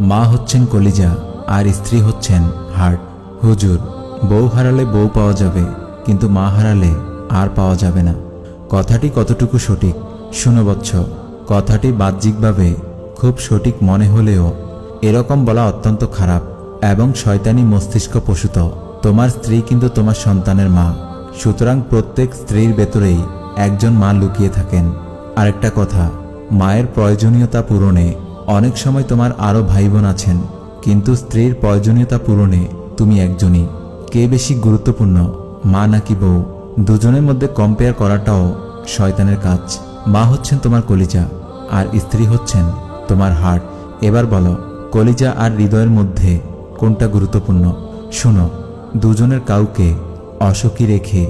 মা হচ্ছেন কলিজা আর স্ত্রী হচ্ছেন হার্ট। হুজুর, বউ হারালে বউ পাওয়া যাবে, কিন্তু মা হারালে আর পাওয়া যাবে না। কথাটি কতটুকু সঠিক? শুনো বৎস, কথাটি বাহ্যিকভাবে খুব সঠিক মনে হলেও এরকম বলা অত্যন্ত খারাপ এবং শয়তানি মস্তিষ্ক প্রসূত। তোমার স্ত্রী কিন্তু তোমার সন্তানের মা, সুতরাং প্রত্যেক স্ত্রীর ভেতরেই একজন মা লুকিয়ে থাকেন। আরেকটা কথা, মায়ের প্রয়োজনীয়তা পূরণে অনেক সময় তোমার আরও ভাই বোন আছেন, কিন্তু স্ত্রীর প্রয়োজনীয়তা পূরণে তুমি একজনই। কে বেশি গুরুত্বপূর্ণ, মা নাকি বউ? দুজনের মধ্যে কম্পেয়ার করাটাও শয়তানের কাজ। মা হচ্ছেন তোমার কলিজা আর স্ত্রী হচ্ছেন তোমার হার্ট। এবার বলো, কলিজা আর হৃদয়ের মধ্যে কোনটা গুরুত্বপূর্ণ? শুনো, দুজনের কাউকে অসুখী রেখে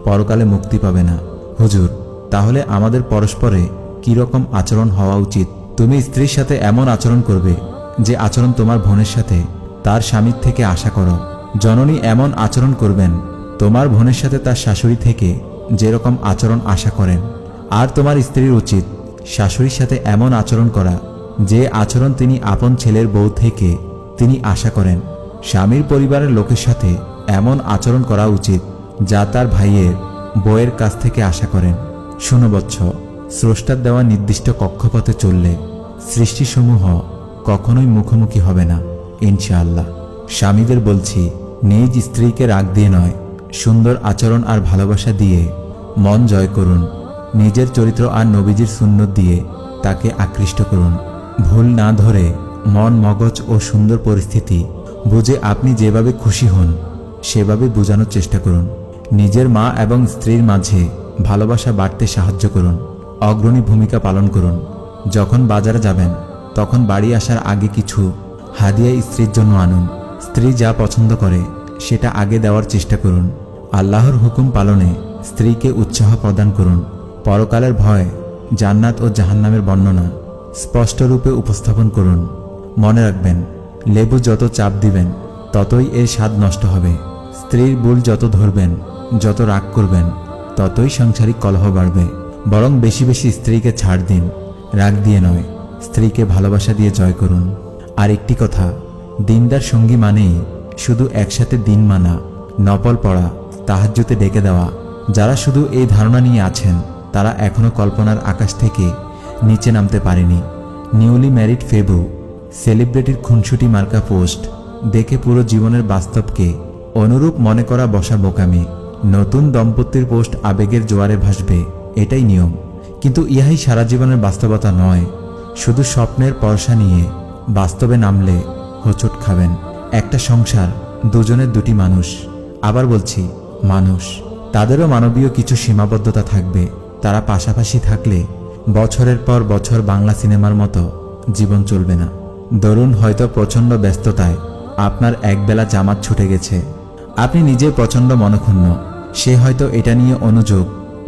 পরকালে মুক্তি পাবে না। হুজুর, তাহলে আমাদের পরস্পরে কীরকম আচরণ হওয়া উচিত? তুমি স্ত্রীর সাথে এমন আচরণ করবে যে আচরণ তোমার বোনের সাথে তার স্বামীর থেকে আশা করো। জননী এমন আচরণ করবেন তোমার বোনের সাথে তার শাশুড়ি থেকে যেরকম আচরণ আশা করেন। আর তোমার স্ত্রীর উচিত শাশুড়ির সাথে এমন আচরণ করা যে আচরণ তিনি আপন ছেলের বউ থেকে তিনি আশা করেন। স্বামীর পরিবারের লোকের সাথে এমন আচরণ করা উচিত যা তার ভাইয়ের বউয়ের কাছ থেকে আশা করেন। শুনো বৎস, স্রষ্টার দেওয়া নির্দিষ্ট কক্ষপথে চললে সৃষ্টিসমূহ কখনোই মুখোমুখি হবে না, ইনশাআল্লাহ। স্বামীদের বলছি, নিজ স্ত্রীকে রাগ দিয়ে নয়, সুন্দর আচরণ আর ভালোবাসা দিয়ে মন জয় করুন। নিজের চরিত্র আর নবীজির সুন্নত দিয়ে তাকে আকৃষ্ট করুন। ভুল না ধরে মন, মগজ ও সুন্দর পরিস্থিতি বুঝে আপনি যেভাবে খুশি হন সেভাবে বোঝানোর চেষ্টা করুন। নিজের মা এবং স্ত্রীর মাঝে ভালোবাসা বাড়তে সাহায্য করুন। অগ্রণী ভূমিকা পালন করুন। যখন বাজারে যাবেন তখন বাড়ি আসার আগে কিছু হাদিয়া স্ত্রীর জন্য আনুন। স্ত্রী যা পছন্দ করে সেটা আগে দেওয়ার চেষ্টা করুন। আল্লাহর হুকুম পালনে স্ত্রীকে উৎসাহ প্রদান করুন। পরকালের ভয়, জান্নাত ও জাহান্নামের বর্ণনা স্পষ্টরূপে উপস্থাপন করুন। মনে রাখবেন, লেবু যত চাপ দিবেন ততই এর স্বাদ নষ্ট হবে। স্ত্রীর ভুল যত ধরবেন, যত রাগ করবেন, ততই সাংসারিক কলহ বাড়বে। বরং বেশি বেশি স্ত্রীকে ছাড় দিন, রাগ দিয়ে নয়। স্ত্রীকে ভালোবাসা দিয়ে জয় করুন। আর একটি কথা, দিনদার সঙ্গী মানেই শুধু একসাথে দিন মানা, নফল পড়া, তাহাজ্জুদে ডেকে দেওয়া। যারা শুধু এই ধারণা নিয়ে আছেন তারা এখনও কল্পনার আকাশ থেকে নিচে নামতে পারেনি। নিউলি ম্যারিড ফেবু সেলিব্রিটির খুনসুটি মার্কা পোস্ট দেখে পুরো জীবনের বাস্তবকে অনুরূপ মনে করা বসা বোকামি। নতুন দম্পতির পোস্ট আবেগের জোয়ারে ভাসবে, এটাই নিয়ম। কিন্তু ইহাই সারা জীবনের বাস্তবতা নয়। শুধু স্বপ্নের পরশা নিয়ে বাস্তবে নামলে হোঁচট খাবেন। একটা সংসার, দুজনের দুটি মানুষ। আবার বলছি, মানুষ। তাদেরও মানবীয় কিছু সীমাবদ্ধতা থাকবে। তারা পাশাপাশি থাকলে বছরের পর বছর বাংলা সিনেমার মতো জীবন চলবে না। ধরুন, হয়তো প্রচণ্ড ব্যস্ততায় আপনার একবেলা জামাত ছুটে গেছে। আপনি নিজে প্রচণ্ড মনক্ষুণ্ণ। সে হয়তো এটা নিয়ে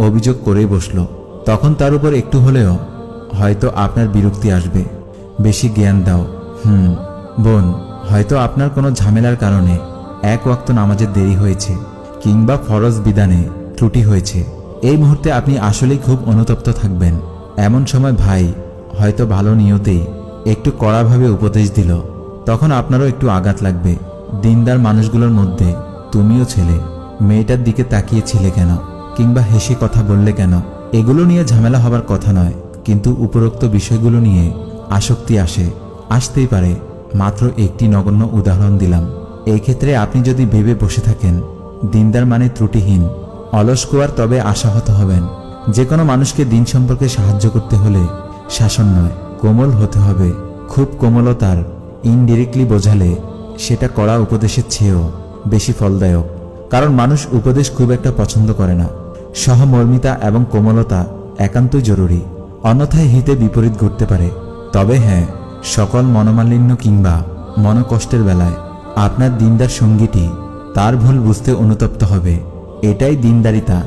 অভিযোগ করেই বসল। তখন তার উপর একটু হলেও হয়তো আপনার বিরক্তি আসবে। বেশি জ্ঞান দাও। বোন, হয়তো আপনার কোনো ঝামেলার কারণে এক ওয়াক্ত নামাজের দেরি হয়েছে, কিংবা ফরজ বিধানে ত্রুটি হয়েছে। এই মুহূর্তে আপনি আসলেই খুব অনুতপ্ত থাকবেন। এমন সময় ভাই হয়তো ভালো নিয়তেই একটু কড়াভাবে উপদেশ দিল। তখন আপনারও একটু আঘাত লাগবে। দিনদার মানুষগুলোর মধ্যে তুমিও ছেলে। মেয়েটার দিকে তাকিয়েছিলে কেন, কিংবা হেসে কথা বললে কেন? এগুলো নিয়ে ঝামেলা হবার কথা নয়, কিন্তু উপরোক্ত বিষয়গুলো নিয়ে আসক্তি আসতেই পারে। মাত্র একটি নগণ্য উদাহরণ দিলাম। এই ক্ষেত্রে আপনি যদি ভেবে বসে থাকেন দিনদার মানে ত্রুটিহীন, অলস কুয়ার, তবে আশাহত হবেন। যে কোনো মানুষকে দিন সম্পর্কে সাহায্য করতে হলে শাসন নয়, কোমল হতে হবে। খুব কোমলতার ইনডিরেক্টলি বোঝালে সেটা কড়া উপদেশের চেয়েও বেশি ফলদায়ক। কারণ মানুষ উপদেশ খুব একটা পছন্দ করে না। সহমর্মিতা এবং কোমলতা একান্তই জরুরি, অন্যথায় হিতে বিপরীত ঘটতে পারে। তবে হ্যাঁ, সকল মনোমালিন্য কিংবা মনকষ্টের বেলায় আপনার দিনদার সঙ্গীটি তার ভুল বুঝতে অনুতপ্ত হবে, এটাই দিনদারিতা।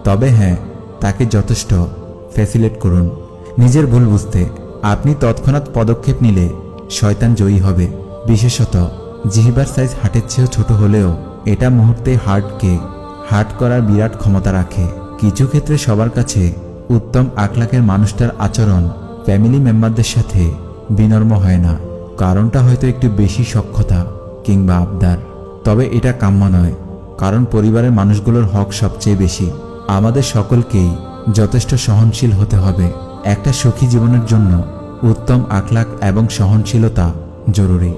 তবে হ্যাঁ, তাকে যথেষ্ট ফ্যাসিলিটেট করুন নিজের ভুল বুঝতে। আপনি তৎক্ষণাৎ পদক্ষেপ নিলে শয়তান জয়ী হবে। বিশেষত জিহ্বার সাইজ হাটের চেয়েও ছোট হলেও এটা মুহূর্তে হার্টকে হার্ট করার বিরাট ক্ষমতা রাখে। কিছু ক্ষেত্রে সবার কাছে উত্তম আখলাকের মানুষটার আচরণ ফ্যামিলি মেম্বারদের সাথে বিনম্র হয় না। কারণটা হয়তো একটু বেশি সখ্যতা কিংবা আবদার, তবে এটা কাম্য নয়, কারণ পরিবারের মানুষগুলোর হক সবচেয়ে বেশি। আমাদের সকলকেই যথেষ্ট সহনশীল হতে হবে। একটা সুখী জীবনের জন্য উত্তম আখলাক এবং সহনশীলতা জরুরি।